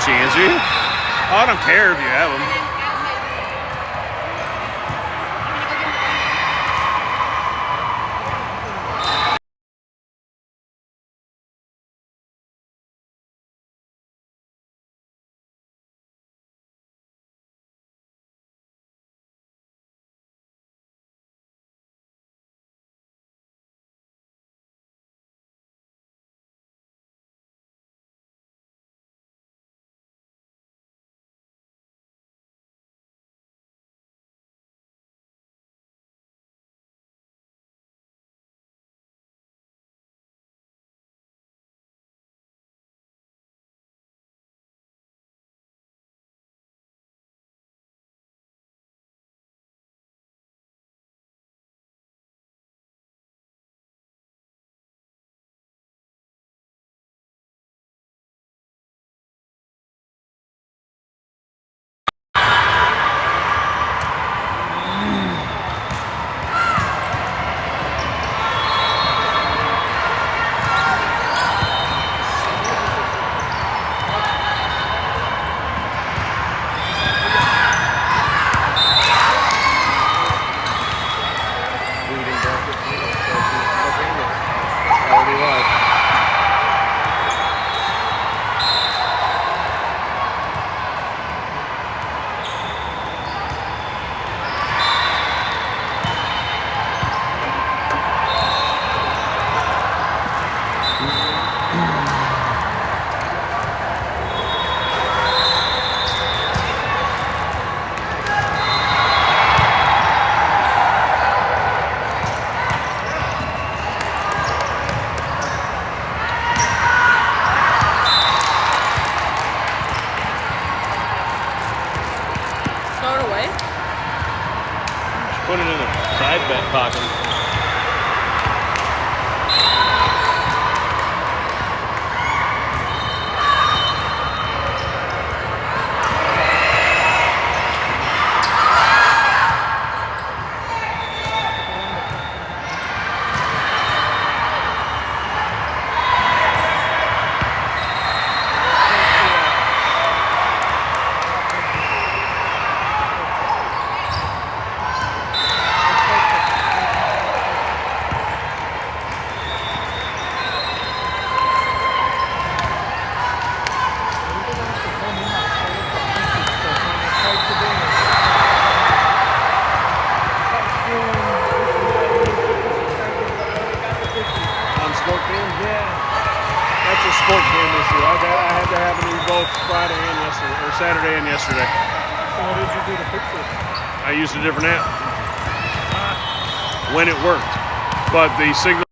chance, you. Oh, I don't care if you have them. Put it in the side bet pocket. SportCam? Yeah. That's a SportCam issue. I had to have it both Friday and yesterday, or Saturday and yesterday. So what did you do to fix it? I used a different app when it worked, but the signal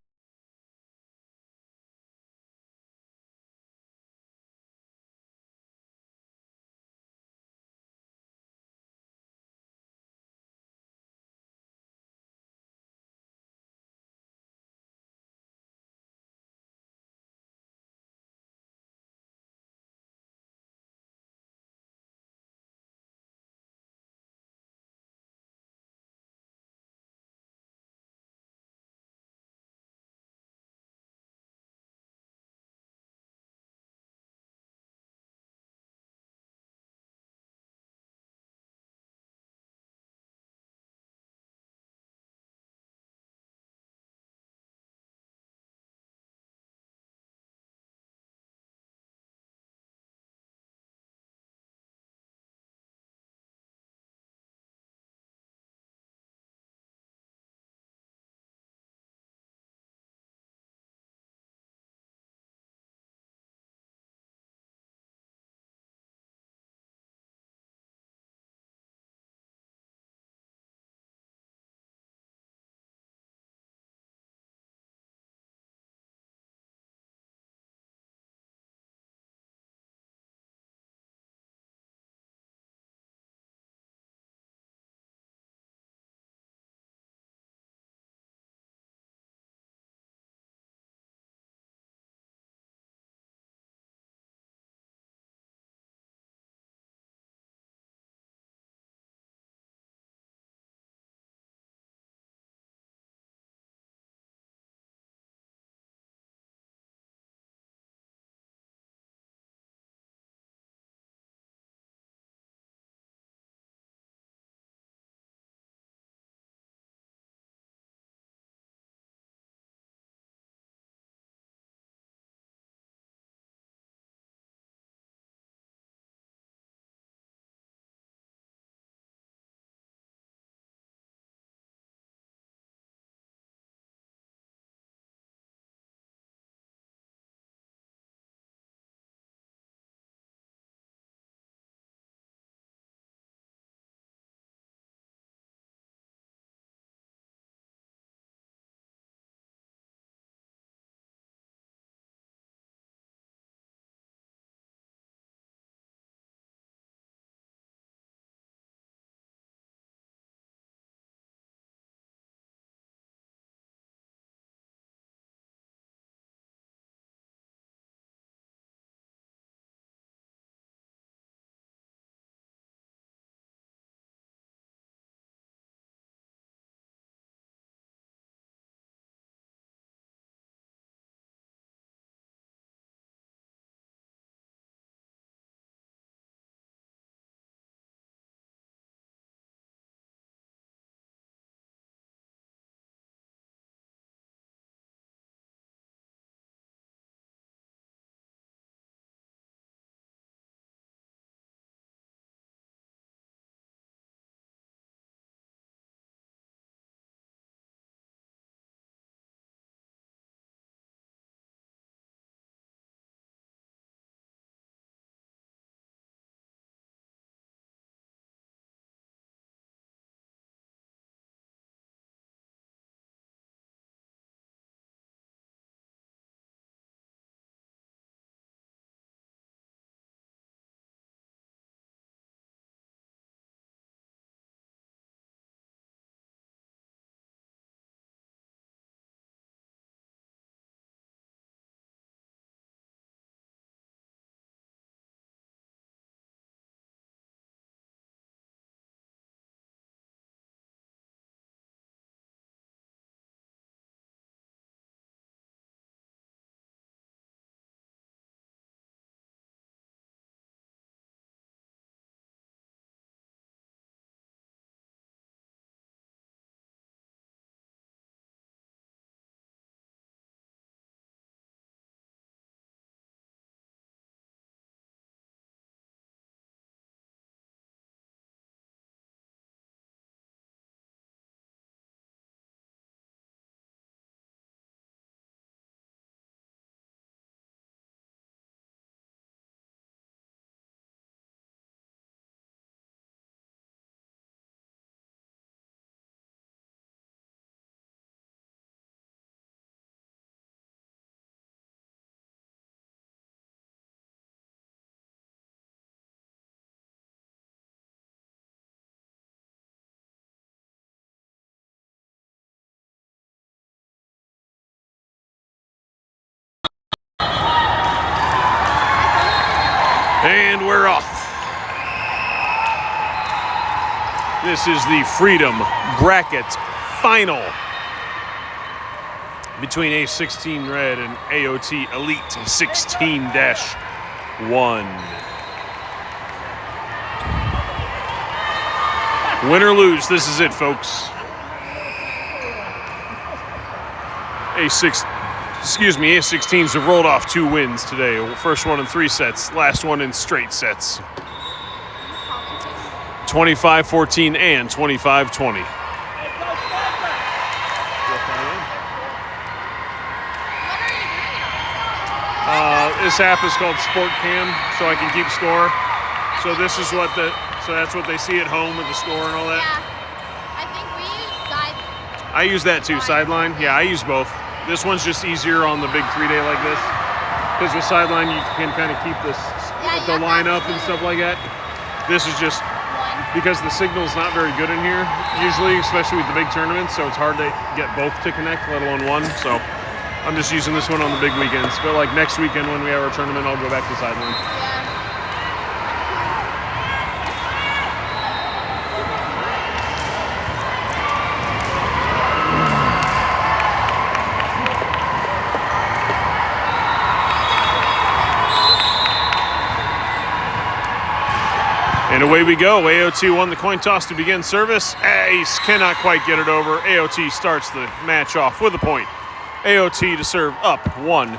And we're off. This is the Freedom Bracket Final between A16 Red and AOT Elite 16-1. Win or lose, this is it, folks. A16s have rolled off 2 wins today. First one in 3 sets, last one in straight sets. 25-14 and 25-20. This app is called SportCam, so I can keep score. So this is what that's what they see at home with the score and all that. Yeah, I think we use Sideline. I use that too, Sideline. Yeah, I use both. This one's just easier on the big 3-day like this, because with Sideline you can kind of keep the line up and stuff like that. This is just because the signal's not very good in here usually, especially with the big tournaments, so it's hard to get both to connect, let alone one. So I'm just using this one on the big weekends. But like next weekend when we have our tournament, I'll go back to Sideline. And away we go. AOT won the coin toss to begin service. Ace cannot quite get it over. AOT starts the match off with a point. AOT to serve up 1-0.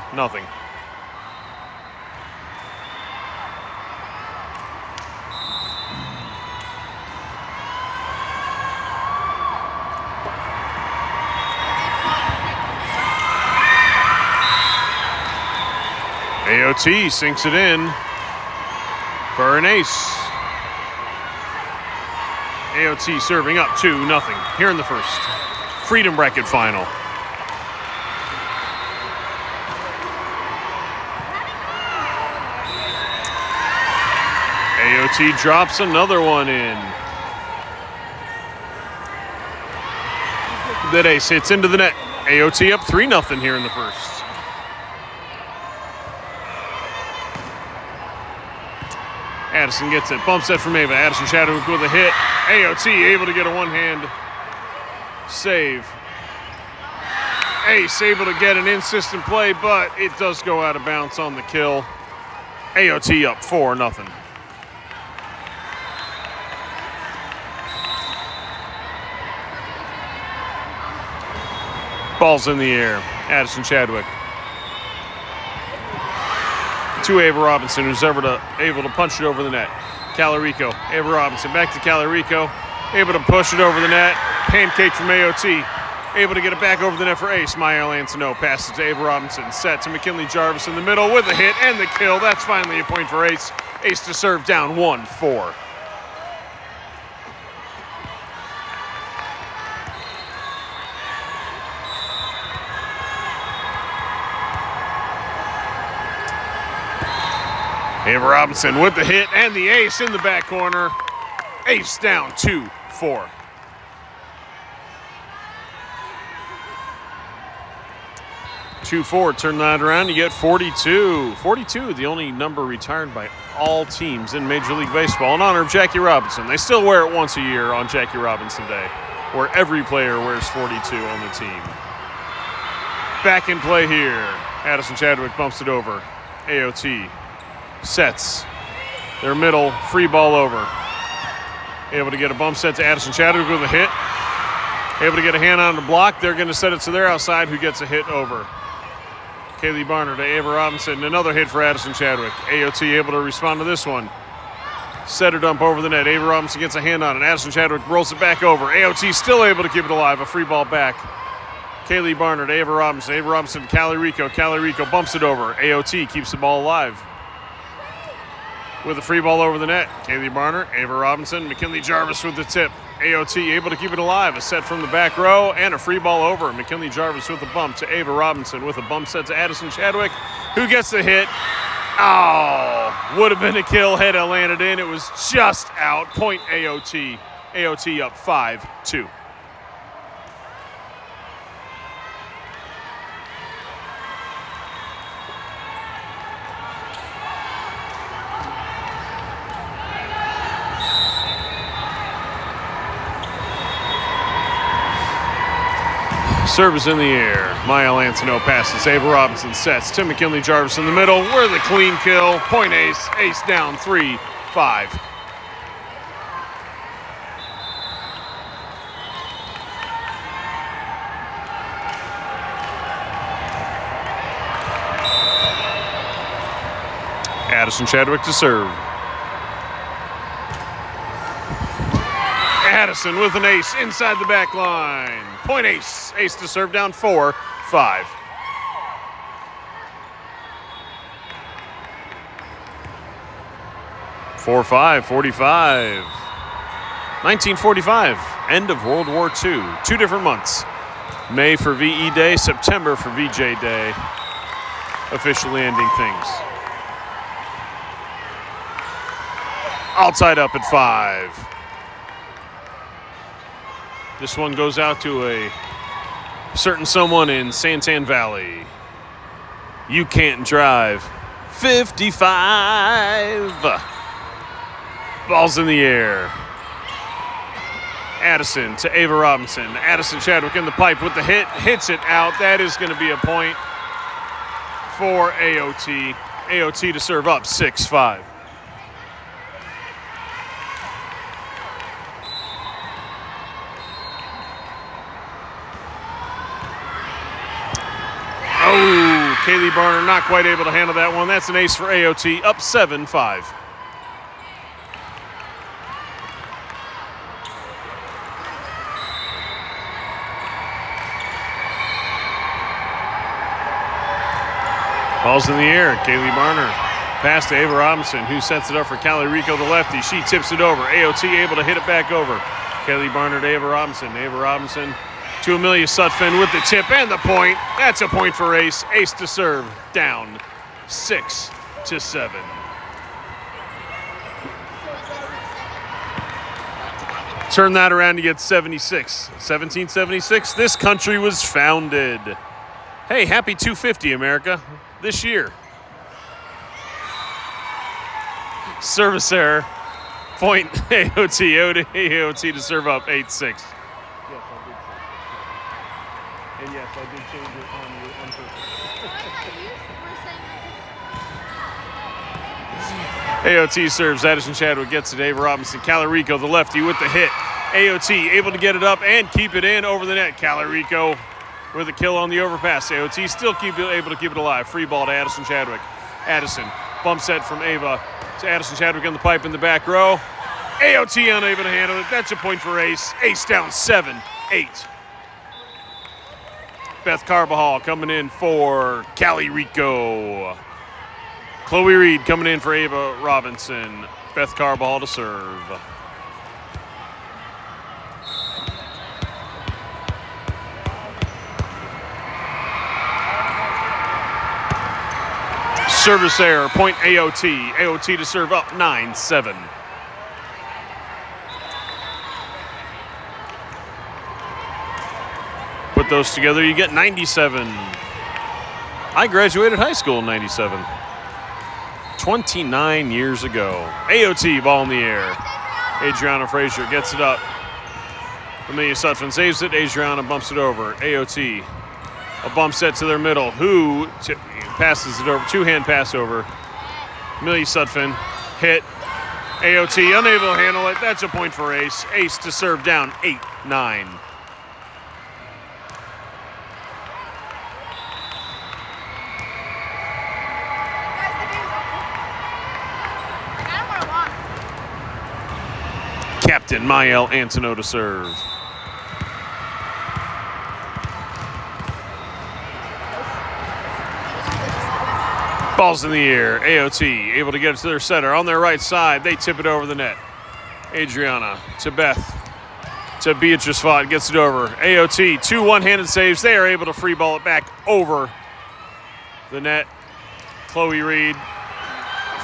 AOT sinks it in for an ace. AOT serving up 2-0 here in the first Freedom Bracket Final. AOT drops another one in. That ace hits into the net. AOT up 3-0 here in the first. Addison gets it. Bump set from Ava. Addison Chadwick with a hit. AOT able to get a one-hand save. Ace able to get an in-system play, but it does go out of bounds on the kill. AOT up 4-0. Ball's in the air. Addison Chadwick. To Ava Robinson, who's able to punch it over the net. Calarico, Ava Robinson, back to Calarico. Able to push it over the net. Pancake from AOT. Able to get it back over the net for Ace. Mael Antoneau passes to Ava Robinson. Set to McKinley Jarvis in the middle with a hit and the kill. That's finally a point for Ace. Ace to serve down 1-4. Ava Robinson with the hit and the ace in the back corner. Ace down 2-4. Turn that around, you get 42. 42, the only number retired by all teams in Major League Baseball in honor of Jackie Robinson. They still wear it once a year on Jackie Robinson Day, where every player wears 42 on the team. Back in play here. Addison Chadwick bumps it over. AOT sets their middle, free ball over. Able to get a bump set to Addison Chadwick with a hit. Able to get a hand on the block. They're going to set it to their outside, who gets a hit over. Kaylee Barner to Ava Robinson. Another hit for Addison Chadwick. AOT able to respond to this one. Setter dump over the net. Ava Robinson gets a hand on it. Addison Chadwick rolls it back over. AOT still able to keep it alive. A free ball back. Kaylee Barner to Ava Robinson. Ava Robinson to Calarico. Calarico bumps it over. AOT keeps the ball alive. With a free ball over the net. Kaylee Barner, Ava Robinson, McKinley Jarvis with the tip. AOT able to keep it alive. A set from the back row and a free ball over. McKinley Jarvis with a bump to Ava Robinson with a bump set to Addison Chadwick, who gets the hit. Oh, would have been a kill had it landed in. It was just out. Point AOT. AOT up 5-2. Service in the air. Mile Antono passes. Ava Robinson sets. Tim McKinley Jarvis in the middle. Where the clean kill. Point ace. Ace down 3-5. Addison Chadwick to serve. Addison with an ace inside the back line. Point ace. Ace to serve down 4-5. 4-5, 45. 1945, end of World War II. 2 different months. May for VE Day, September for VJ Day. Officially ending things. All tied up at 5. This one goes out to a certain someone in Santan Valley. You can't drive. 55. Ball's in the air. Addison to Ava Robinson. Addison Chadwick in the pipe with the hit. Hits it out. That is going to be a point for AOT. AOT to serve up 6-5. Oh, Kaylee Barner not quite able to handle that one. That's an ace for AOT, up 7-5. Ball's in the air. Kaylee Barner pass to Ava Robinson, who sets it up for Callie Rico, the lefty. She tips it over. AOT able to hit it back over. Kaylee Barner to Ava Robinson. Ava Robinson to Amelia Sutphin with the tip and the point. That's a point for Ace. Ace to serve, down 6-7. Turn that around to get 76. 1776, this country was founded. Hey, happy 250, America, this year. Service error. Point AOT. AOT to serve up 8-6. And yes, I did change it on you on purpose. AOT serves. Addison Chadwick gets it. Ava Robinson. Calarico, the lefty, with the hit. AOT able to get it up and keep it in over the net. Calarico with a kill on the overpass. AOT still able to keep it alive. Free ball to Addison Chadwick. Addison, bump set from Ava to Addison Chadwick on the pipe in the back row. AOT unable to handle it. That's a point for Ace. Ace down 7-8. Beth Carbajal coming in for Callie Rico. Chloe Reed coming in for Ava Robinson. Beth Carbajal to serve. Service error, point AOT. AOT to serve up 9-7. Put those together, you get 97. I graduated high school in 97. 29 years ago. AOT, ball in the air. Adriana Frazier gets it up. Amelia Sutphin saves it. Adriana bumps it over. AOT, a bump set to their middle. Who passes it over, two-hand pass over. Amelia Sutphin, hit. AOT unable to handle it. That's a point for Ace. Ace to serve down 8-9. Captain Mael Antono to serve. Ball's in the air. AOT able to get it to their setter on their right side. They tip it over the net. Adriana to Beth to Beatrice Vaught, gets it over. AOT, 2 one-handed saves. They are able to free ball it back over the net. Chloe Reed,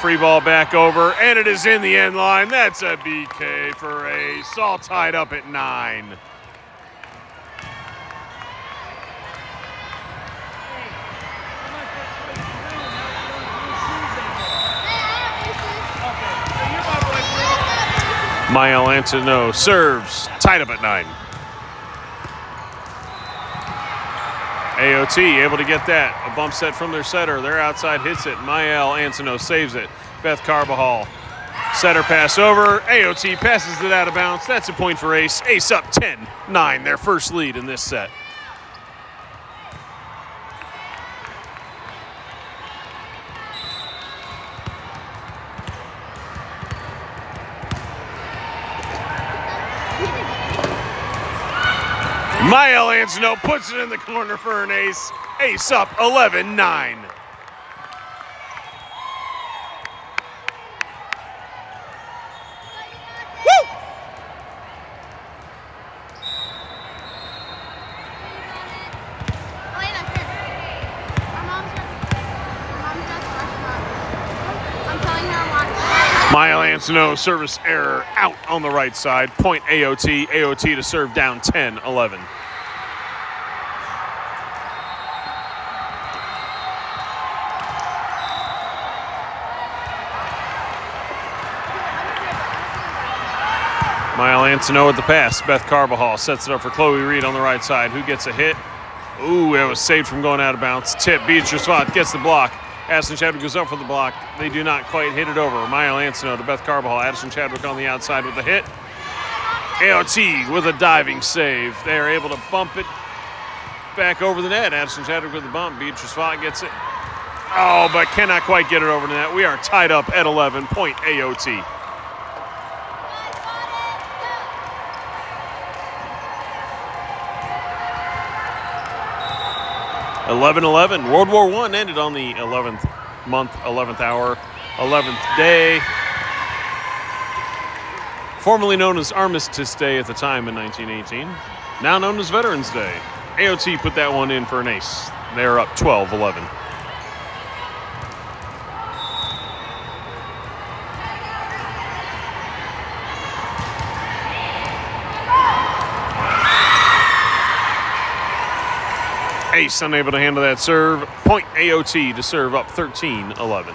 free ball back over, and it is in the end line. That's a BK for Ace. All tied up at 9. Mael Antono serves, tied up at 9. AOT able to get that. A bump set from their setter. Their outside hits it. Mael Antono saves it. Beth Carbajal. Setter pass over. AOT passes it out of bounds. That's a point for Ace. Ace up 10-9, their first lead in this set. Mael Antono puts it in the corner for an ace. Ace up 11-9. Mael Antono service error out on the right side. Point AOT. AOT to serve down 10-11. Mael Antono with the pass. Beth Carbajal sets it up for Chloe Reed on the right side. Who gets a hit? Ooh, that was saved from going out of bounds. Tip. Beatrice Vaught gets the block. Addison Chadwick goes up for the block. They do not quite hit it over. Mael Antono to Beth Carbajal. Addison Chadwick on the outside with the hit. AOT with a diving save. They are able to bump it back over the net. Addison Chadwick with the bump. Beatrice Vaught gets it. Oh, but cannot quite get it over the net. We are tied up at 11. Point AOT. 11-11. World War I ended on the 11th month, 11th hour, 11th day. Formerly known as Armistice Day at the time in 1918. Now known as Veterans Day. AOT put that one in for an ace. They're up 12-11. Ace unable to handle that serve. Point AOT to serve up 13-11.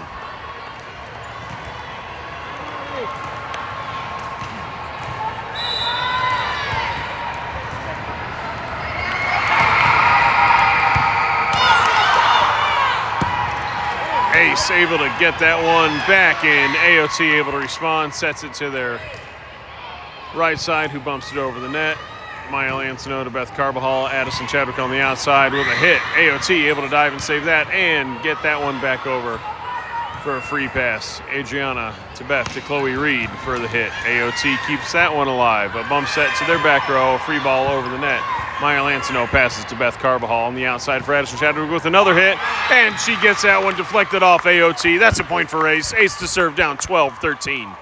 Ace able to get that one back in. AOT able to respond, sets it to their right side, who bumps it over the net. Mael Antono to Beth Carbajal. Addison Chadwick on the outside with a hit. AOT able to dive and save that and get that one back over for a free pass. Adriana to Beth to Chloe Reed for the hit. AOT keeps that one alive. A bump set to their back row. A free ball over the net. Mael Antono passes to Beth Carbajal on the outside for Addison Chadwick with another hit. And she gets that one deflected off AOT. That's a point for Ace. Ace to serve down 12-13.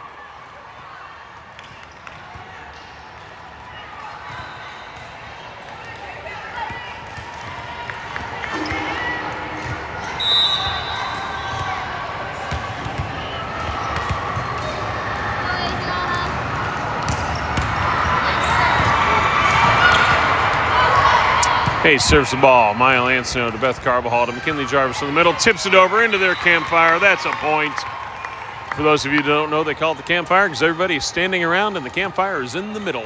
Ace serves the ball. Mael Antono to Beth Carbajal to McKinley Jarvis in the middle. Tips it over into their campfire. That's a point. For those of you who don't know, they call it the campfire because everybody is standing around and the campfire is in the middle.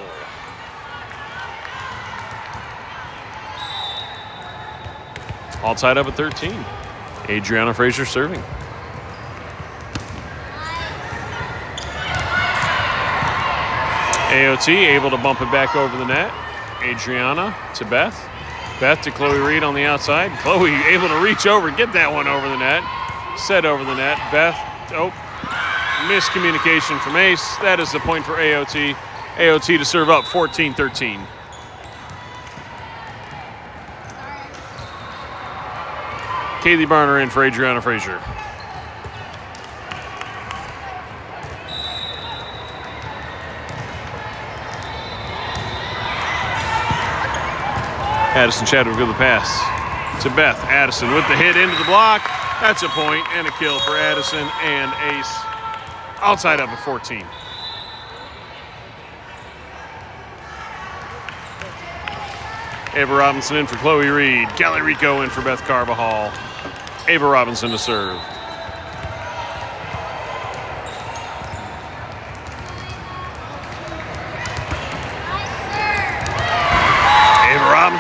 All tied up at 13. Adriana Frazier serving. AOT able to bump it back over the net. Adriana to Beth. Beth to Chloe Reed on the outside. Chloe able to reach over, get that one over the net. Set over the net. Beth, miscommunication from Ace. That is the point for AOT. AOT to serve up 14-13. Kaylee Barner in for Adriana Frazier. Addison Chadwick with the pass to Beth. Addison with the hit into the block. That's a point and a kill for Addison and Ace. All tied up at 14. Ava Robinson in for Chloe Reed. Kelly Rico in for Beth Carbajal. Ava Robinson to serve.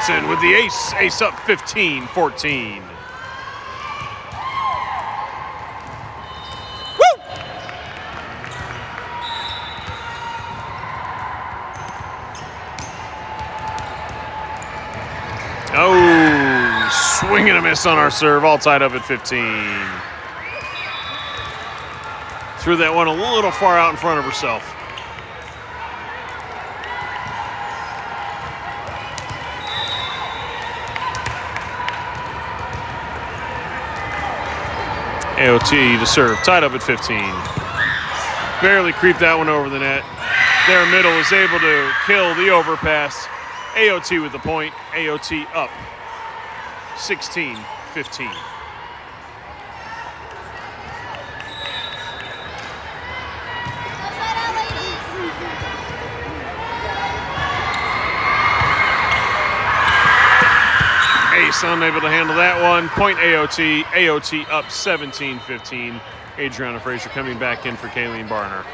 Robinson with the ace. Ace up 15-14. Oh, swing and a miss on our serve, all tied up at 15. Threw that one a little far out in front of herself. AOT to serve, tied up at 15. Barely creeped that one over the net. Their middle is able to kill the overpass. AOT with the point. AOT up 16-15. Ace unable to handle that one. Point AOT. AOT up 17-15. Adriana Frazier coming back in for Kayleen Barner.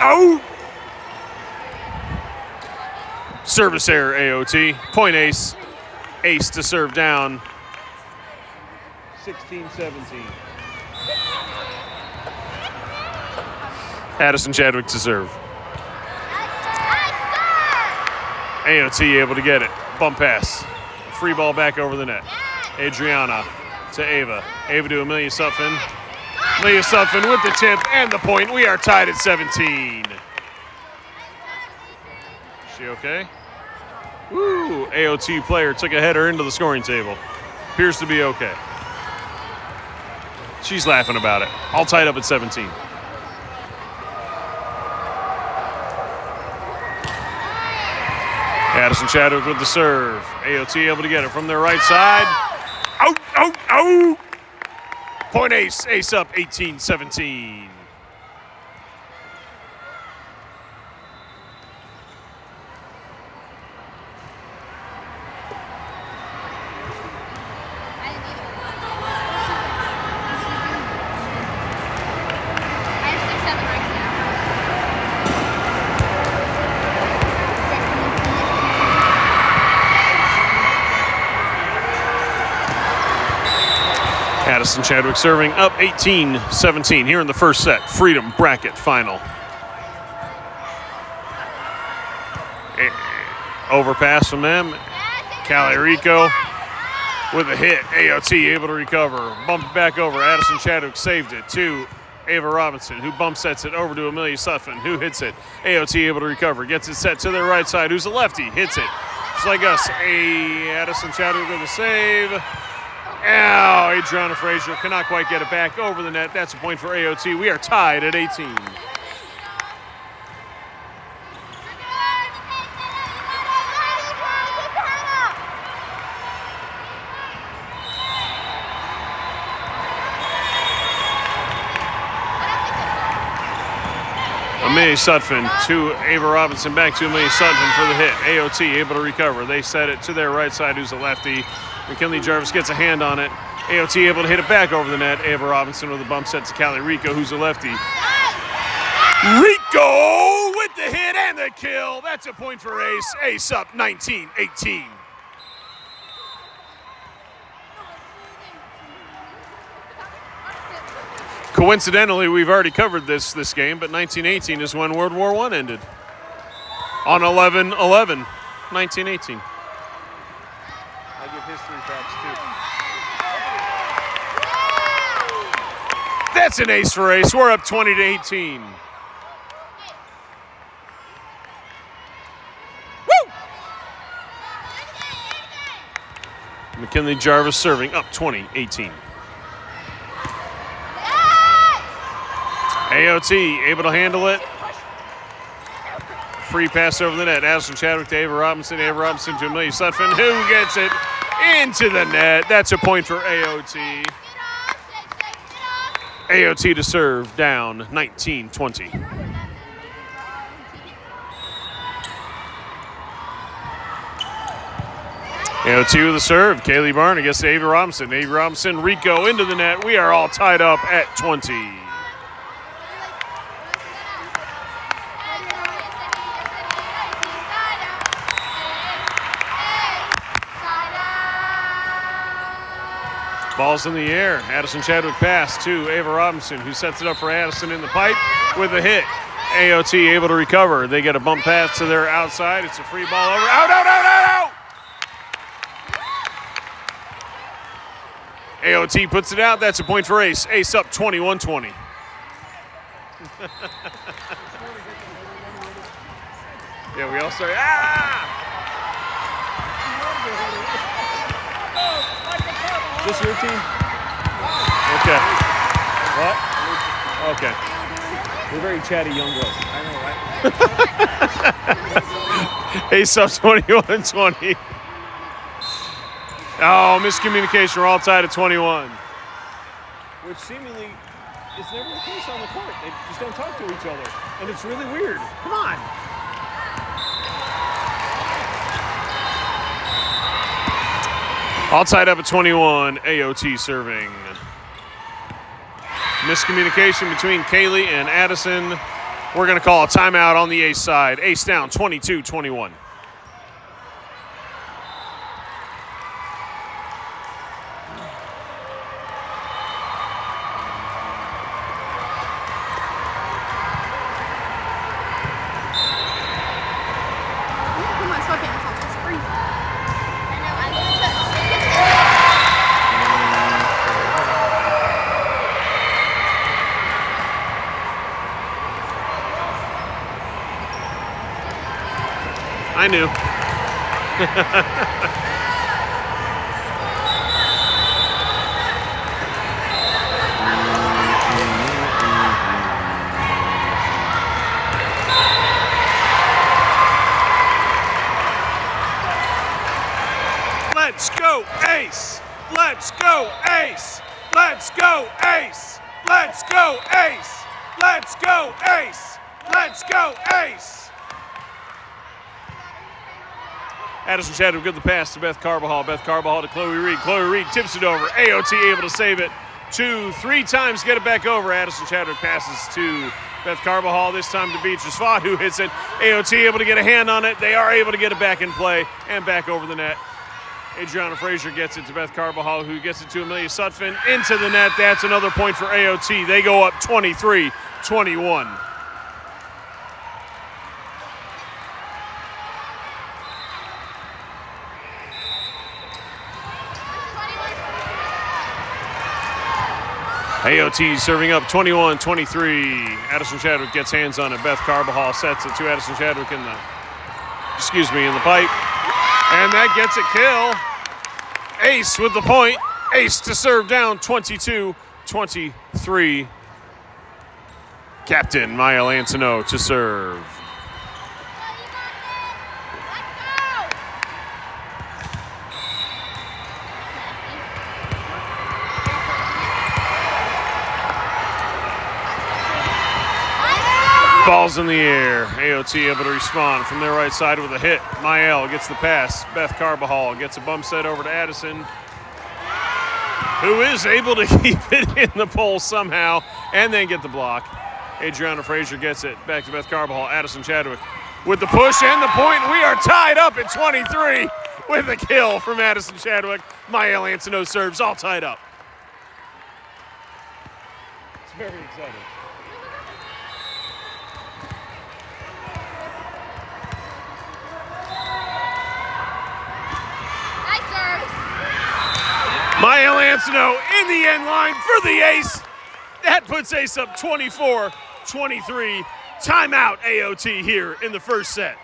Oh! Service error, AOT. Point ace. Ace to serve down. 16-17. Addison Chadwick to serve. AOT able to get it. Bump pass. Free ball back over the net. Adriana to Ava. Ava to Amelia Sutphin. Amelia Sutphin with the tip and the point. We are tied at 17. Is she okay? Woo! AOT player took a header into the scoring table. Appears to be okay. She's laughing about it. All tied up at 17. Addison Chadwick with the serve. AOT able to get it from their right side. Oh! Point ace. Ace up 18-17. Addison Chadwick serving up 18-17 here in the first set. Freedom bracket final. Overpass from them. Callie Rico with a hit. AOT able to recover. Bumped it back over. Addison Chadwick saved it to Ava Robinson, who bump sets it over to Amelia Sutphin, who hits it. AOT able to recover. Gets it set to their right side. Who's a lefty? Hits it. Just like us. Addison Chadwick with a save. Ow, Adriana Frazier cannot quite get it back over the net. That's a point for AOT. We are tied at 18. Amelia Sutphin to Ava Robinson, back to Amelia Sutphin for the hit. AOT able to recover. They set it to their right side, who's a lefty. McKinley Jarvis gets a hand on it. AOT able to hit it back over the net. Ava Robinson with a bump set to Callie Rico, who's a lefty. Rico with the hit and the kill. That's a point for Ace. Ace up 19-18. Coincidentally, we've already covered this game, but 1918 is when World War I ended. On 11/11, 1918. I give history facts too. That's an ace for Ace. We're up 20-18. Woo! McKinley Jarvis serving up 20-18. AOT able to handle it. Free pass over the net. Addison Chadwick to Ava Robinson. Ava Robinson to Amelia Sutphin, who gets it into the net. That's a point for AOT. AOT to serve, down 19-20. AOT with a serve. Kaylee Barn against Avery Robinson. Avery Robinson, Rico into the net. We are all tied up at 20. Ball's in the air. Addison Chadwick pass to Ava Robinson, who sets it up for Addison in the pipe with a hit. AOT able to recover. They get a bump pass to their outside. It's a free ball over. Out, out, out, out, out! AOT puts it out. That's a point for Ace. Ace up 21-20. Yeah, we all start. This your team? Okay. What? Okay. We're very chatty young girls. I know, right? Ace up 21-20. Oh, miscommunication. We're all tied at 21. Which seemingly is never the case on the court. They just don't talk to each other. And it's really weird. Come on. All tied up at 21. AOT serving. Miscommunication between Kaylee and Addison. We're going to call a timeout on the Ace side. Ace down 22-21. I knew. Let's go, Ace! Let's go, Ace! Let's go, Ace! Let's go, Ace! Let's go, Ace! Let's go, Ace! Addison Chadwick with the pass to Beth Carbajal. Beth Carbajal to Chloe Reed. Chloe Reed tips it over. AOT able to save it 2-3 times, get it back over. Addison Chadwick passes to Beth Carbajal, this time to Beatrice Fott, who hits it. AOT able to get a hand on it. They are able to get it back in play and back over the net. Adriana Frazier gets it to Beth Carbajal, who gets it to Amelia Sutphin into the net. That's another point for AOT. They go up 23-21. AOT serving up 21-23. Addison Chadwick gets hands on it. Beth Carbajal sets it to Addison Chadwick in the pipe. And that gets a kill. Ace with the point. Ace to serve down 22-23. Captain Mael Antoneau to serve. Ball's in the air. AOT able to respond from their right side with a hit. Mael gets the pass. Beth Carbajal gets a bump set over to Addison, who is able to keep it in the pole somehow and then get the block. Adriana Frazier gets it back to Beth Carbajal. Addison Chadwick with the push and the point. We are tied up at 23 with a kill from Addison Chadwick. Mael Antoneau serves, all tied up. It's very exciting. Mael Antoneau in the end line for the ace. That puts Ace up 24-23. Timeout AOT here in the first set.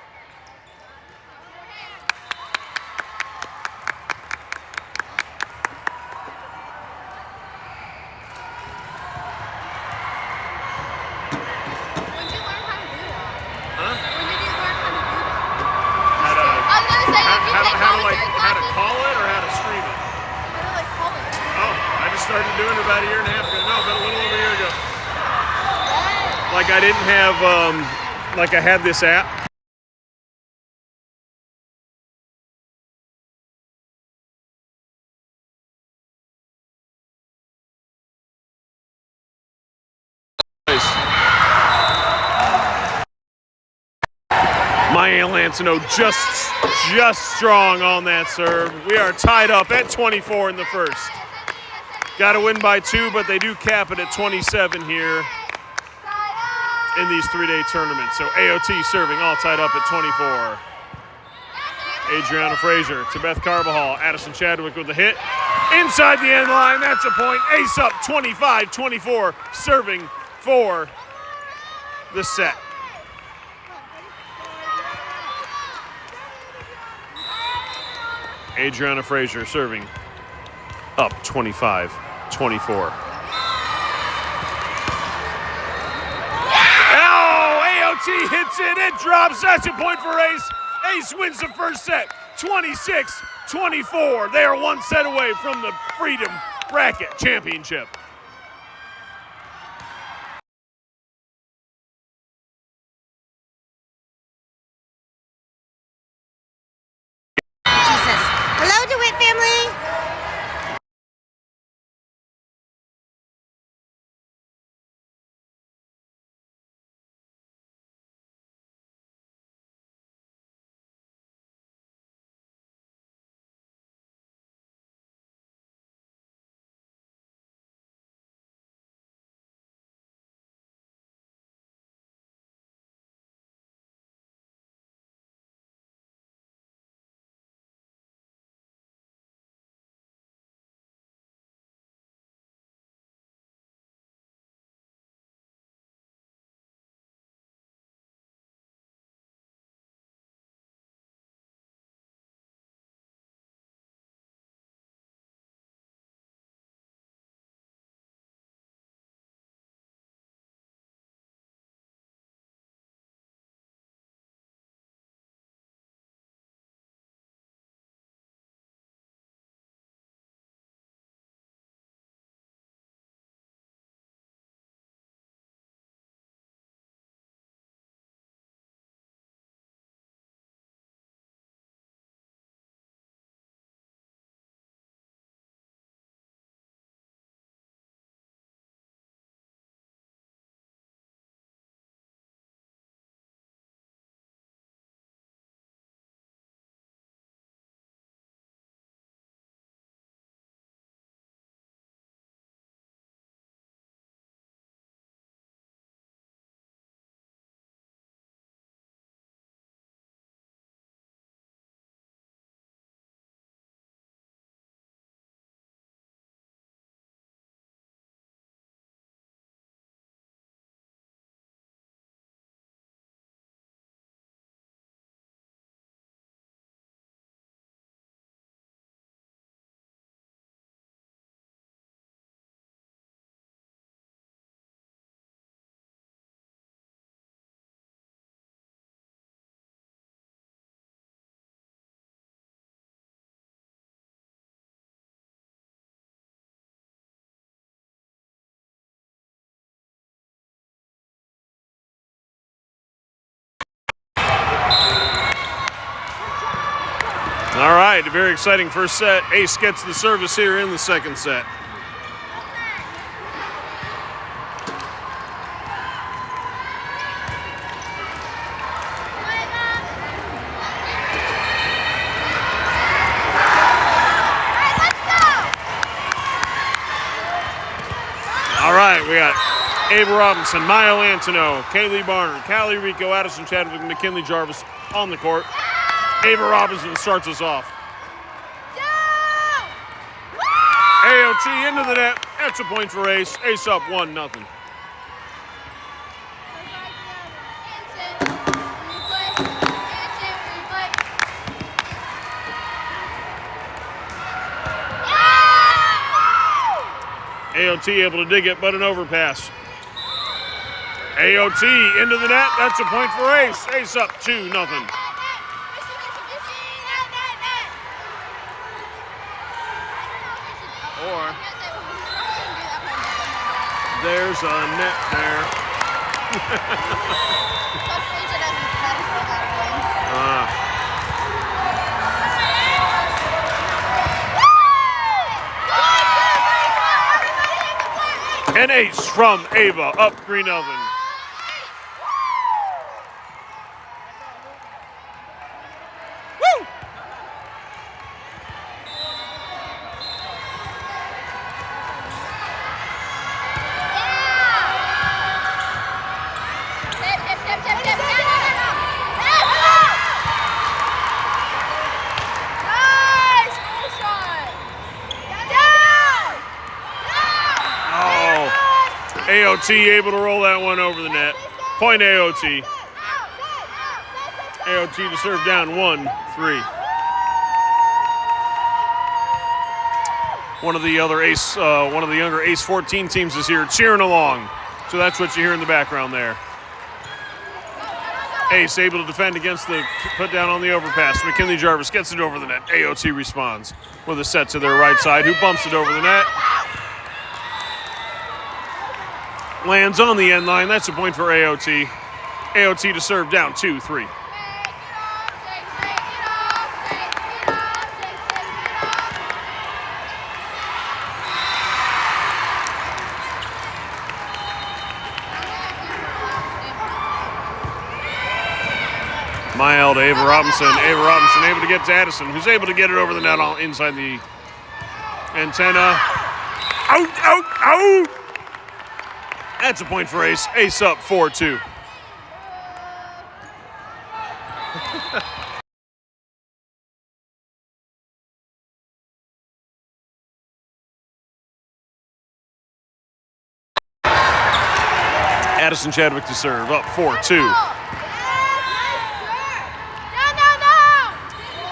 Started doing it about a year and a half ago. No, about a little over a year ago. Like I didn't have, like I had this app Maya Lansino just strong on that serve. We are tied up at 24 in the first. Got to win by 2, but they do cap it at 27 here in these 3-day tournaments. So AOT serving all tied up at 24. Adriana Frazier to Beth Carbajal. Addison Chadwick with the hit. Inside the end line, that's a point. Ace up 25-24, serving for the set. Adriana Frazier serving up 25-24. Oh, AOT hits it, it drops, that's a point for Ace. Ace wins the first set, 26-24. They are one set away from the Freedom Bracket Championship. Hello, DeWitt family. All right, a very exciting first set. Ace gets the service here in the second set. All right, we got Ava Robinson, Maya Lantino, Kaylee Barner, Callie Rico, Addison Chadwick, and McKinley Jarvis on the court. Ava Robinson starts us off. AOT into the net. That's a point for Ace. Ace up 1-0. AOT able to dig it, but an overpass. AOT into the net. That's a point for Ace. Ace up 2-0. Or there's a net there. An ace from Ava, up 3-0. AOT able to roll that one over the net. Point AOT. AOT to serve down 1-3. One of the younger Ace 14 teams is here cheering along. So that's what you hear in the background there. Ace able to defend against the put down on the overpass. McKinley Jarvis gets it over the net. AOT responds with a set to their right side, who bumps it over the net. Lands on the end line. That's a point for AOT. AOT to serve down 2-3. Mile to Ava Robinson. Ava Robinson able to get to Addison, who's able to get it over the net on inside the antenna. Out, out, out! That's a point for Ace. Ace up 4-2. Addison Chadwick to serve, up 4-2.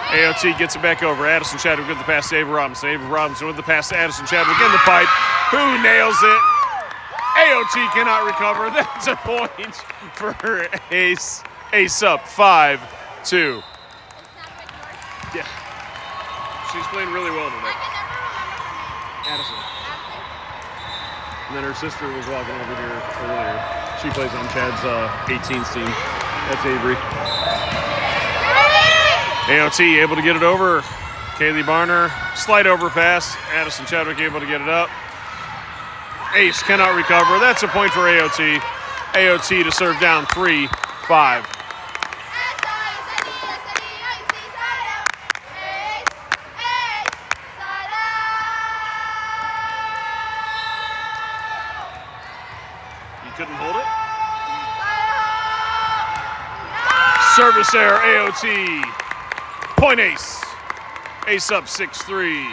AOT gets it back over. Addison Chadwick with the pass to Ava Robinson. Ava Robinson with the pass to Addison Chadwick in the pipe. Who nails it? AOT cannot recover. That's a point for Ace. Ace up 5-2. Yeah. She's playing really well today. Addison. And then her sister was walking over here earlier. She plays on Chad's 18s team. That's Avery. AOT able to get it over. Kaylee Barner, slight overpass. Addison Chadwick able to get it up. Ace cannot recover. That's a point for AOT. AOT to serve down 3-5. You couldn't hold it? Service error, AOT. Point Ace. Ace up 6-3.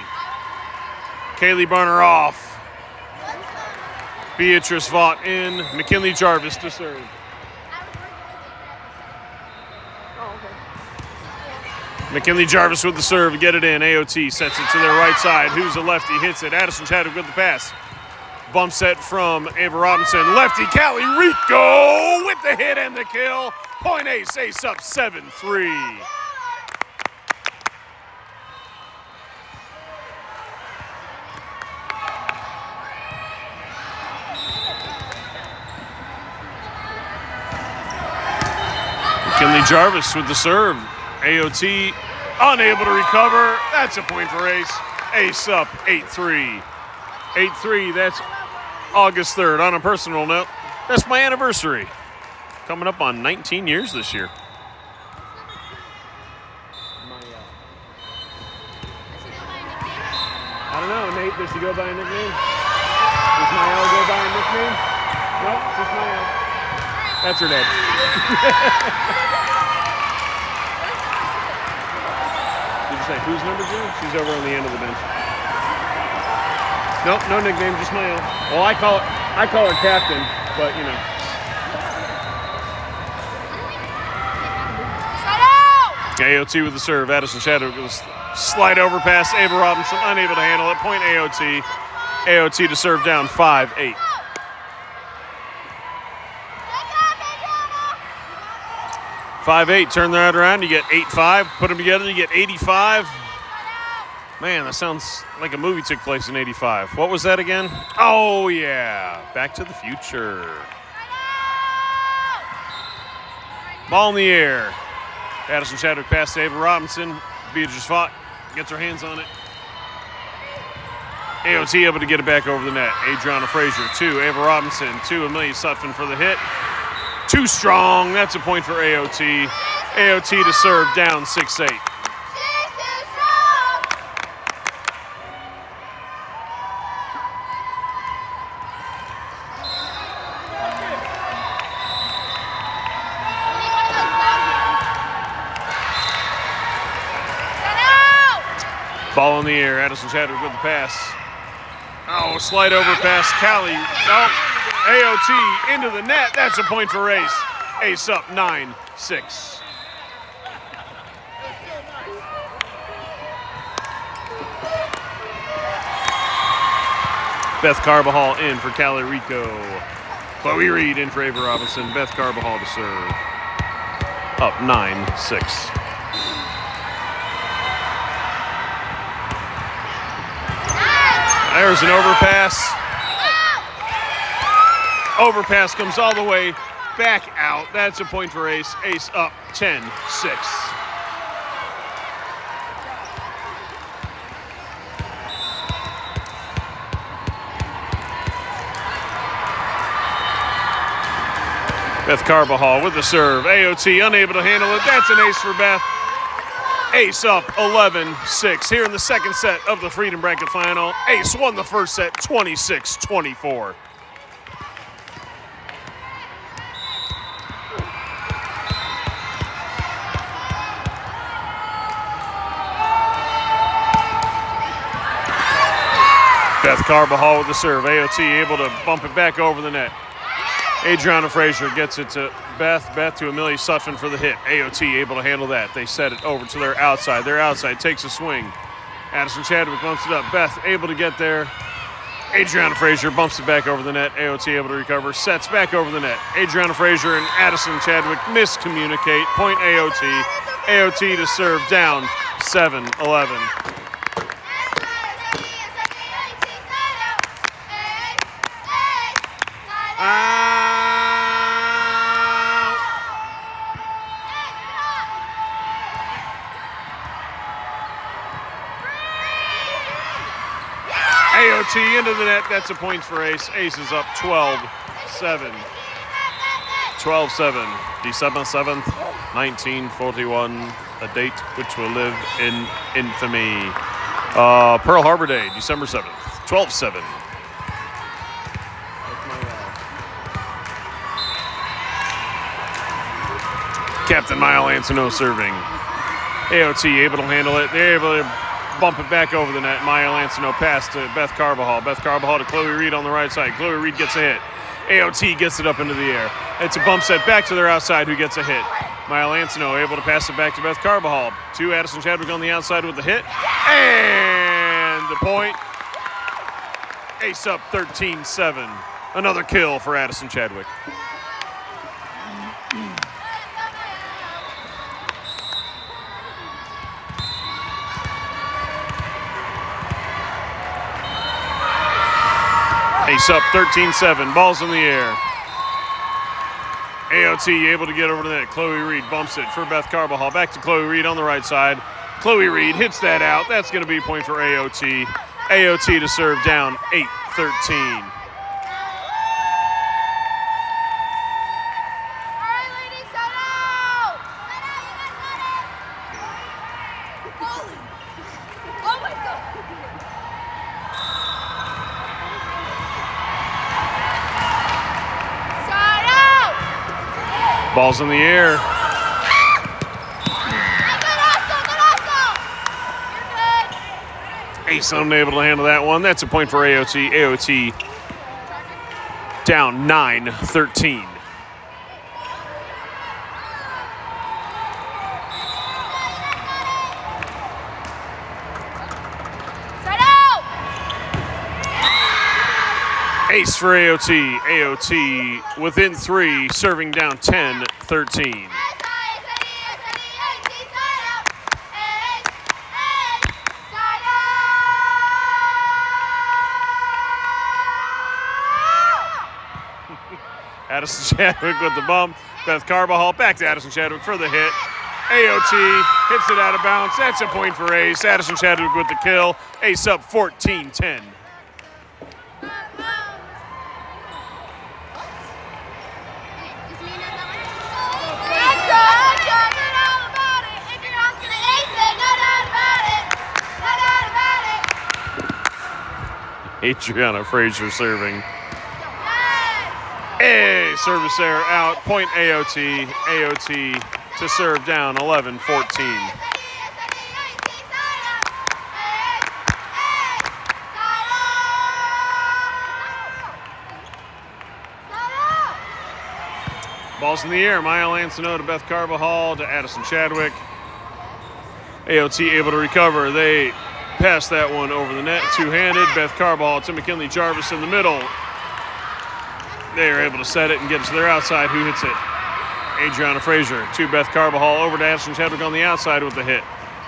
Kaylee Barner off. Beatrice Vaught in. McKinley Jarvis to serve. McKinley Jarvis with the serve. Get it in. AOT sets it to their right side. Who's a lefty? Hits it. Addison Chadwick with the pass. Bump set from Ava Robinson. Lefty Callie Rico with the hit and the kill. Point Ace. Ace up 7-3. McKinley Jarvis with the serve. AOT unable to recover. That's a point for Ace. Ace up 8-3. 8-3, that's August 3rd. On a personal note, that's my anniversary. Coming up on 19 years this year. I don't know, Nate, does she go by a nickname? Does Mael go by a nickname? Nope, just Mael. That's her dad. Did you say whose number, Jim? She's over on the end of the bench. Nope, no nickname, just Mael. Well, I call her captain, but you know. AOT with the serve. Addison Chadwick with a slide over pass. Ava Robinson unable to handle it. Point AOT. AOT to serve down 5-8. Turn that around. You get 8-5. Put them together, you get 85. Man, that sounds like a movie took place in 85. What was that again? Oh, yeah. Back to the Future. Ball in the air. Addison Chadwick pass to Ava Robinson. Beatrice Vaught gets her hands on it. AOT able to get it back over the net. Adriana Frazier, 2. Ava Robinson, 2. Amelia Sutphin for the hit. Too strong. That's a point for AOT. AOT to serve down 6-8. Ball in the air. Addison Chadwick with the pass. Oh, slide over pass. Callie. Oh. AOT into the net. That's a point for Ace. Ace up 9-6. Beth Carbajal in for Cali Rico. Chloe Reed in for Ava Robinson. Beth Carbajal to serve. Up 9-6. There's an overpass. Overpass comes all the way back out. That's a point for Ace. Ace up 10-6. Beth Carbajal with the serve. AOT unable to handle it. That's an ace for Beth. Ace up 11-6 here in the second set of the Freedom Bracket Final. Ace won the first set 26-24. Beth Carbajal with the serve. AOT able to bump it back over the net. Adriana Frazier gets it to Beth. Beth to Amelia Sutphin for the hit. AOT able to handle that. They set it over to their outside. Their outside takes a swing. Addison Chadwick bumps it up. Beth able to get there. Adriana Frazier bumps it back over the net. AOT able to recover. Sets back over the net. Adriana Frazier and Addison Chadwick miscommunicate. Point AOT. AOT to serve down 7-11. AOT into the net. That's a point for Ace. Ace is up 12-7. 12-7. December 7th, 1941. A date which will live in infamy. Pearl Harbor Day, December 7th. 12-7. Captain Mile Antono serving. AOT able to handle it. They're able to bump it back over the net. Mile Antono pass to Beth Carbajal. Beth Carbajal to Chloe Reed on the right side. Chloe Reed gets a hit. AOT gets it up into the air. It's a bump set back to their outside who gets a hit. Mile Antono able to pass it back to Beth Carbajal. To Addison Chadwick on the outside with the hit. And the point. Ace up 13-7. Another kill for Addison Chadwick. Ace up 13-7. Ball's in the air. AOT able to get over to the net. Chloe Reed bumps it for Beth Carbajal. Back to Chloe Reed on the right side. Chloe Reed hits that out. That's going to be a point for AOT. AOT to serve down 8-13. Ball's in the air. Ace unable to handle that one. That's a point for AOT. AOT down 9-13. Ace for AOT. AOT within 3, serving down 10-13. Addison Chadwick with the bump. Beth Carbajal back to Addison Chadwick for the hit. AOT hits it out of bounds. That's a point for Ace. Addison Chadwick with the kill. Ace up 14-10. Adriana Frazier serving. Hey, service error out. Point AOT. AOT to serve down 11-14. Ball's in the air. Maya Lansino to Beth Carbajal to Addison Chadwick. AOT able to recover. They pass that one over the net, two-handed. Beth Carbajal to McKinley Jarvis in the middle. They are able to set it and get it to their outside. Who hits it? Adriana Frazier to Beth Carbajal over to Addison Chadwick on the outside with the hit.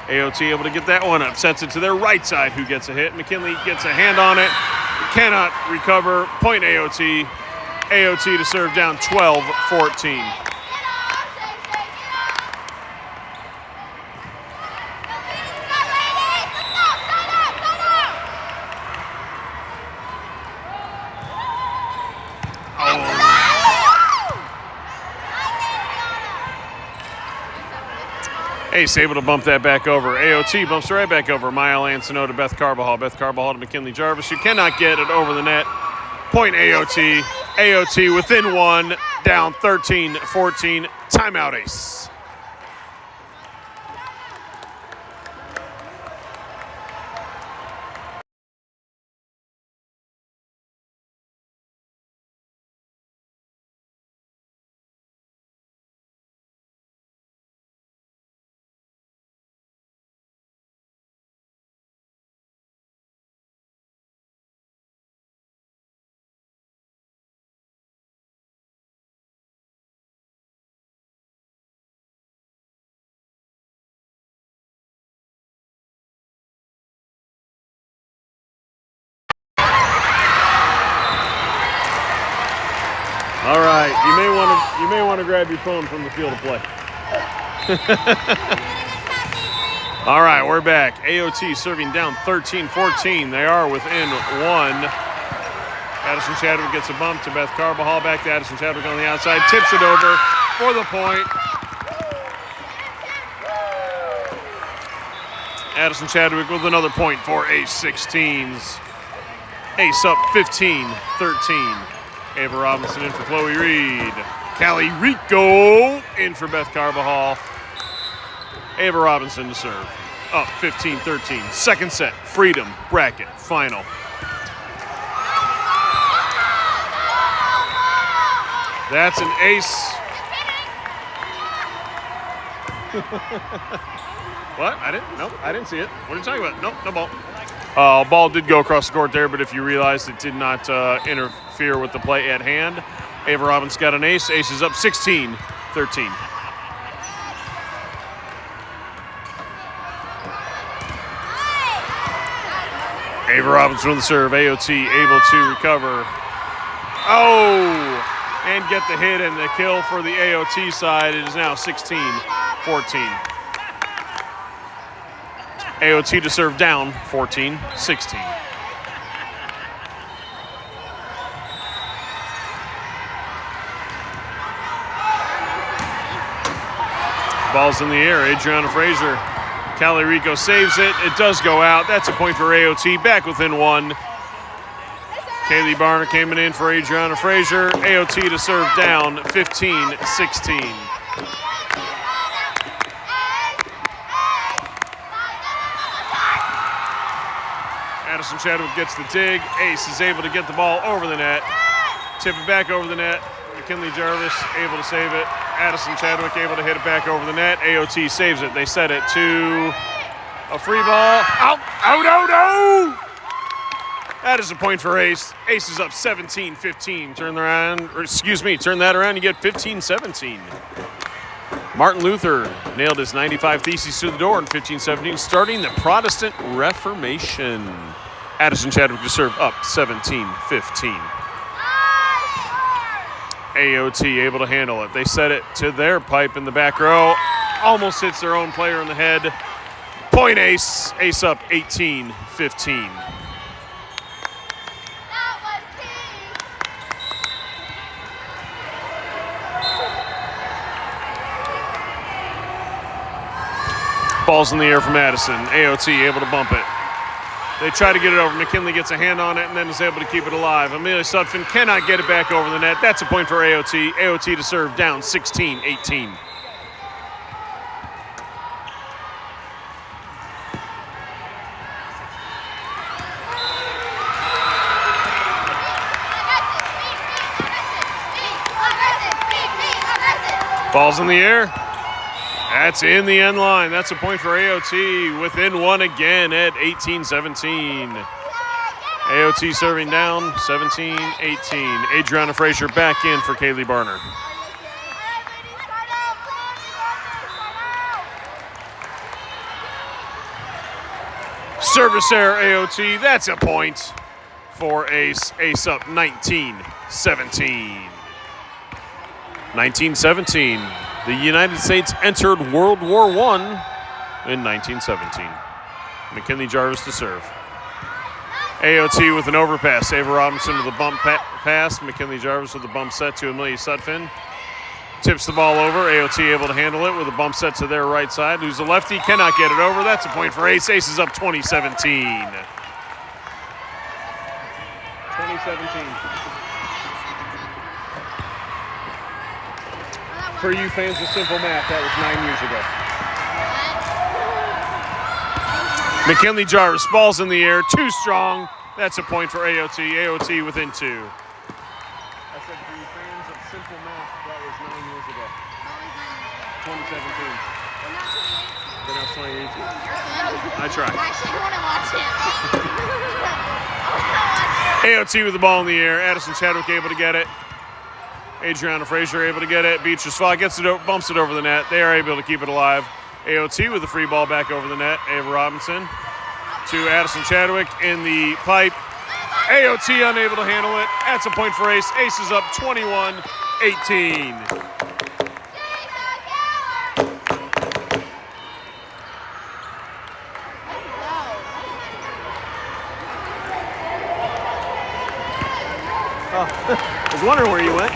AOT able to get that one up. Sets it to their right side. Who gets a hit? McKinley gets a hand on it. Cannot recover. Point AOT. AOT to serve down 12-14. Ace able to bump that back over. AOT bumps it right back over. Maya Lansino to Beth Carbajal. Beth Carbajal to McKinley Jarvis. You cannot get it over the net. Point AOT. AOT within one. Down 13-14. Timeout, Ace. All right, you may want to grab your phone from the field of play. All right, we're back. AOT serving down 13-14. They are within one. Addison Chadwick gets a bump to Beth Carbajal. Back to Addison Chadwick on the outside. Tips it over for the point. Addison Chadwick with another point for Ace 16s. Ace up 15-13. Ava Robinson in for Chloe Reed. Callie Rico in for Beth Carbajal. Ava Robinson to serve. Up 15-13. Second set. Freedom. Bracket. Final. That's an ace. What? I didn't see it. What are you talking about? Nope, no ball. Ball did go across the court there, but if you realize it did not interfere with the play at hand. Ava Robbins got an ace. Ace is up 16-13. Ava Robinson with the serve. AOT able to recover. Oh! And get the hit and the kill for the AOT side. It is now 16-14. AOT to serve down 14-16. Ball's in the air. Adriana Frazier. Callie Rico saves it. It does go out. That's a point for AOT. Back within one. Kaylee Barner came in for Adriana Frazier. AOT to serve down 15-16. Addison Chadwick gets the dig. Ace is able to get the ball over the net. Tip it back over the net. McKinley Jarvis able to save it. Addison Chadwick able to hit it back over the net. AOT saves it. They set it to a free ball. Out, out, out, out! That is a point for Ace. Ace is up 17-15. Turn that around, you get 15-17. Martin Luther nailed his 95 theses through the door in 15-17, starting the Protestant Reformation. Addison Chadwick to serve up 17-15. AOT able to handle it. They set it to their pipe in the back row. Almost hits their own player in the head. Point Ace. Ace up 18-15. Ball's in the air from Addison. AOT able to bump it. They try to get it over. McKinley gets a hand on it and then is able to keep it alive. Amelia Sutphin cannot get it back over the net. That's a point for AOT. AOT to serve down 16-18. Ball's in the air. That's in the end line. That's a point for AOT. Within one again at 18-17. AOT serving down, 17-18. Adriana Frazier back in for Kaylee Barner. Service error, AOT. That's a point for Ace. Ace up 19-17. 1917. The United States entered World War I in 1917. McKinley Jarvis to serve. AOT with an overpass. Ava Robinson with a bump pass. McKinley Jarvis with a bump set to Amelia Sutphin. Tips the ball over. AOT able to handle it with a bump set to their right side. Who's a lefty, cannot get it over. That's a point for Ace. Ace is up 2017. 2017. For you fans of simple math, that was 9 years ago. McKinley Jarvis, ball's in the air, too strong. That's a point for AOT. AOT within 2. I said for you fans of simple math, that was 9 years ago. 2017. But now it's 2018. I try. Actually, I want to watch it. AOT with the ball in the air. Addison Chadwick able to get it. Adriana Frazier able to get it. Beatrice Fott gets it, bumps it over the net. They are able to keep it alive. AOT with the free ball back over the net. Ava Robinson to Addison Chadwick in the pipe. AOT unable to handle it. That's a point for Ace. Ace is up 21-18. I was wondering where you went.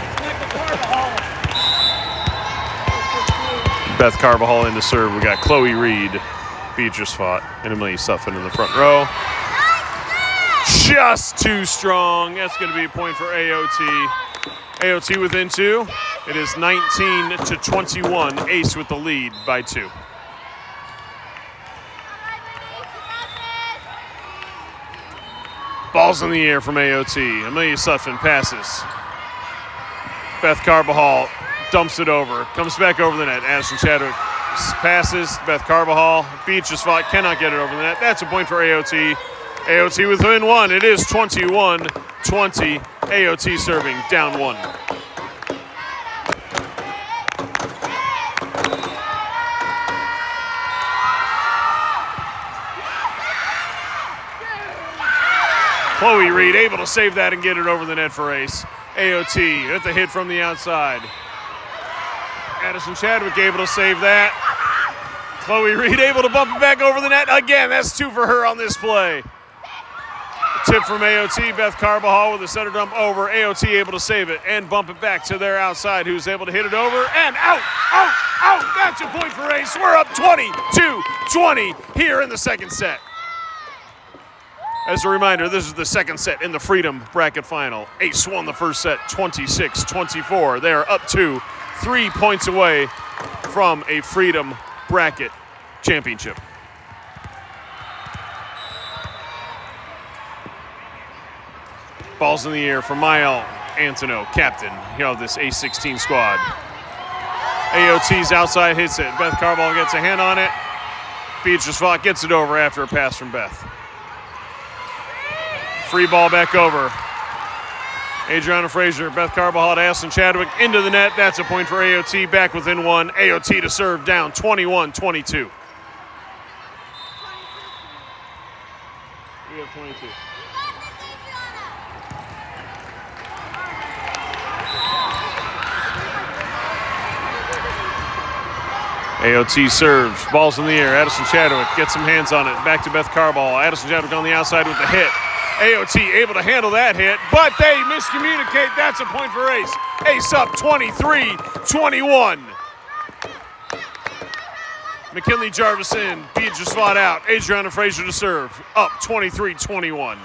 Beth Carbajal in to serve. We got Chloe Reed, Beatrice Fott, and Amelia Sutphin in the front row. Just too strong. That's going to be a point for AOT. AOT within 2. It is 19-21. Ace with the lead by 2. Ball's in the air from AOT. Amelia Sutphin passes. Beth Carbajal dumps it over. Comes back over the net. Addison Chadwick passes. Beth Carbajal. Beatrice Fott cannot get it over the net. That's a point for AOT. AOT within 1. It is 21-20. AOT serving down 1. Chloe Reed able to save that and get it over the net for Ace. AOT at the hit from the outside. Addison Chadwick able to save that. Chloe Reed able to bump it back over the net. Again, that's 2 for her on this play. Tip from AOT. Beth Carbajal with a center dump over. AOT able to save it and bump it back to their outside, who's able to hit it over. And out, out, out. That's a point for Ace. We're up 22-20 here in the second set. As a reminder, this is the second set in the Freedom Bracket Final. Ace won the first set 26-24. They are up 2, 3 points away from a Freedom Bracket Championship. Ball's in the air for Mael Antono, captain of this A16 squad. AOT's outside hits it. Beth Carbajal gets a hand on it. Beatrice Fott gets it over after a pass from Beth. Free ball back over. Adriana Frazier, Beth Carbajal to Addison Chadwick into the net. That's a point for AOT, back within 1. AOT to serve down 21-22. We have 22. AOT serves. Ball's in the air. Addison Chadwick gets some hands on it. Back to Beth Carbajal. Addison Chadwick on the outside with the hit. AOT able to handle that hit, but they miscommunicate. That's a point for Ace. Ace up 23-21. McKinley Jarvis in. Beatrice Fott out. Adriana Frazier to serve. Up 23-21.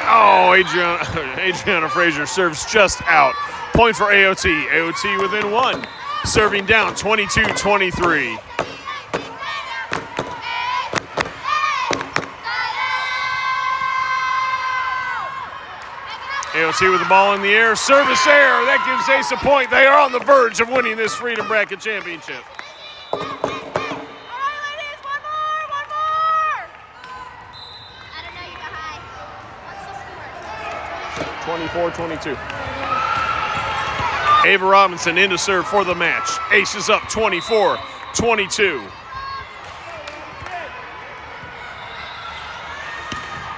Oh, Adriana Frazier serves just out. Point for AOT. AOT within 1. Serving down 22-23. AOT with the ball in the air. Service error. That gives Ace a point. They are on the verge of winning this Freedom Bracket Championship. All right, ladies, one more. I don't know, you got high. What's the score? 24-22. Ava Robinson in to serve for the match. Ace is up 24-22.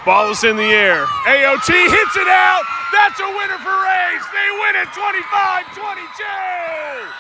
Ball is in the air. AOT hits it out. That's a winner for Ace. They win it 25-22.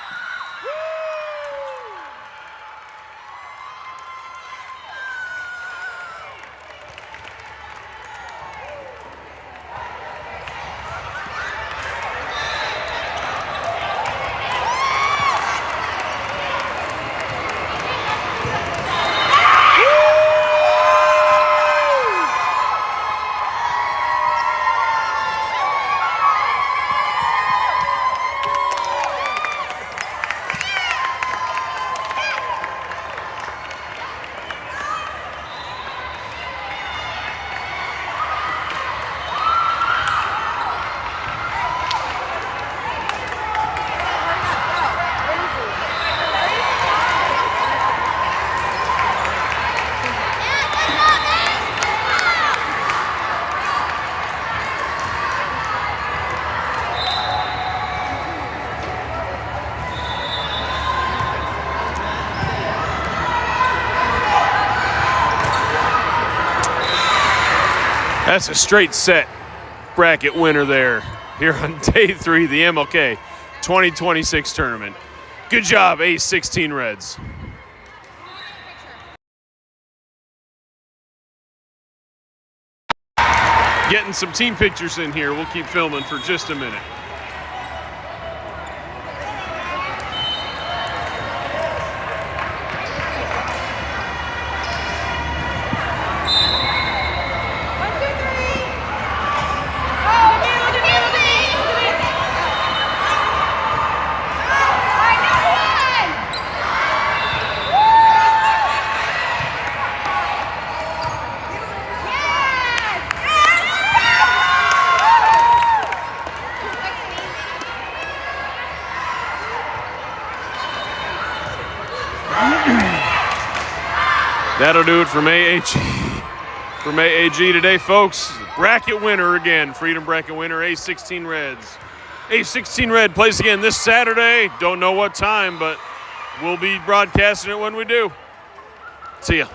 That's a straight set bracket winner there here on day 3 of the MLK 2026 tournament. Good job, Ace 16 Reds. Getting some team pictures in here. We'll keep filming for just a minute. That'll do it from AAG today, folks. Bracket winner again, Freedom Bracket winner, A16 Reds. A16 Red plays again this Saturday. Don't know what time, but we'll be broadcasting it when we do. See ya.